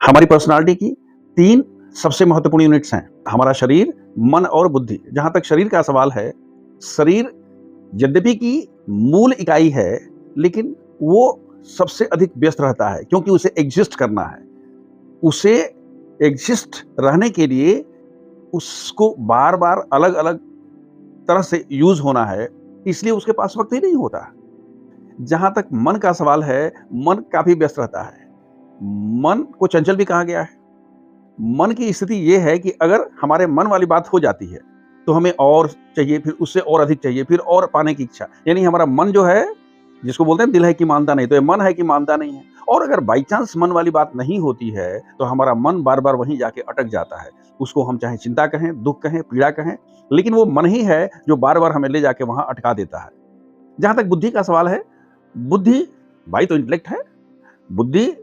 हमारी पर्सनालिटी की 3 सबसे महत्वपूर्ण यूनिट्स हैं, हमारा शरीर, मन और बुद्धि। जहाँ तक शरीर का सवाल है, शरीर यद्यपि कि मूल इकाई है, लेकिन वो सबसे अधिक व्यस्त रहता है क्योंकि उसे एग्ज़िस्ट करना है। उसे एग्ज़िस्ट रहने के लिए उसको बार-बार अलग-अलग तरह से यूज़ होना है, इसलिए उसके पास वक़्त ही नहीं होता। जहाँ तक मन का सवाल है, मन काफ़ी व्यस्त रहता है। मन को चंचल भी कहा गया है। मन की स्थिति ये है कि अगर हमारे मन वाली बात हो जाती है, तो हमें और चाहिए, फिर उससे और अधिक चाहिए, फिर और पाने की इच्छा। यानी हमारा मन जो है, जिसको बोलते हैं दिल है कि मानता नहीं, तो ये मन है कि मानता नहीं है। और अगर बाई चांस मन वाली बात नहीं होती है, तो हमारा मन बार-बार वहीं जाके अटक जाता है। उसको हम चाहे चिंता कहें, दुःख कहें, पीड़ा कहें, लेकिन वो मन ही है जो बार-बार हमें ले जाके वहाँ अटका देता है। जहाँ तक बुद्धि का सवाल है, बुद्धि भाई तो इंटेलेक्ट है। बुद्धि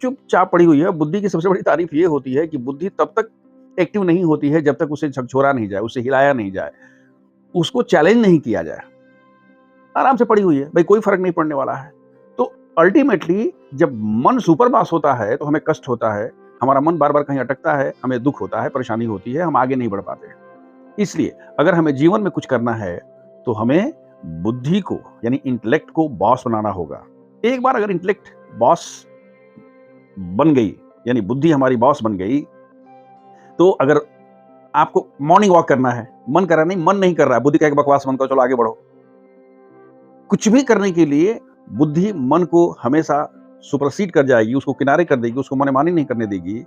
चुपचाप पड़ी हुई है। बुद्धि की सबसे बड़ी तारीफ ये होती है कि बुद्धि तब तक एक्टिव नहीं होती है जब तक उसे झकझोरा नहीं जाए, उसे हिलाया नहीं जाए, उसको चैलेंज नहीं किया जाए। आराम से पड़ी हुई है, भाई कोई फ़र्क नहीं पड़ने वाला है। तो अल्टीमेटली जब मन सुपर बास होता है तो हमें कष्ट होता है, हमारा मन बार-बार कहीं अटकता है, हमें दुःख होता है, परेशानी होती है, हम आगे नहीं बढ़ पाते हैं। इसलिए अगर हमें जीवन में कुछ करना है, तो हमें बुद्धि को यानी इंटेलेक्ट को बॉस बनाना होगा। एक बार अगर इंटेलेक्ट बॉस बन गई, यानी बुद्धि हमारी बॉस बन गई, तो अगर आपको मॉर्निंग वॉक करना है, मन कर रहा नहीं, मन नहीं कर रहा है, बुद्धि कहेगी बकवास बंद करो, चलो आगे बढ़ो। कुछ भी करने के लिए बुद्धि मन को हमेशा सुपरसीड कर जाएगी, उसको किनारे कर देगी, उसको मनमानी नहीं करने देगी।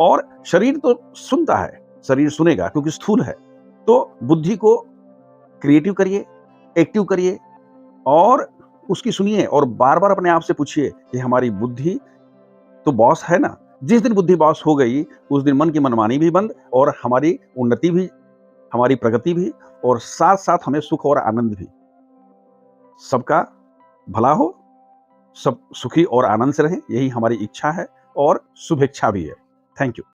और शरीर तो सुनता है, शरीर सुनेगा क्योंकि स्थूल है। तो बुद्धि को क्रिएटिव करिए, एक्टिव करिए और उसकी सुनिए और बार-बार अपने आप से पूछिए कि हमारी बुद्धि तो बॉस है ना? जिस दिन बुद्धि बॉस हो गई, उस दिन मन की मनमानी भी बंद और हमारी उन्नति भी, हमारी प्रगति भी और साथ-साथ हमें सुख और आनंद भी। सबका भला हो, सब सुखी और आनंद से रहें, यही हमारी इच्छा है और शुभेच्छा भी है। Thank you.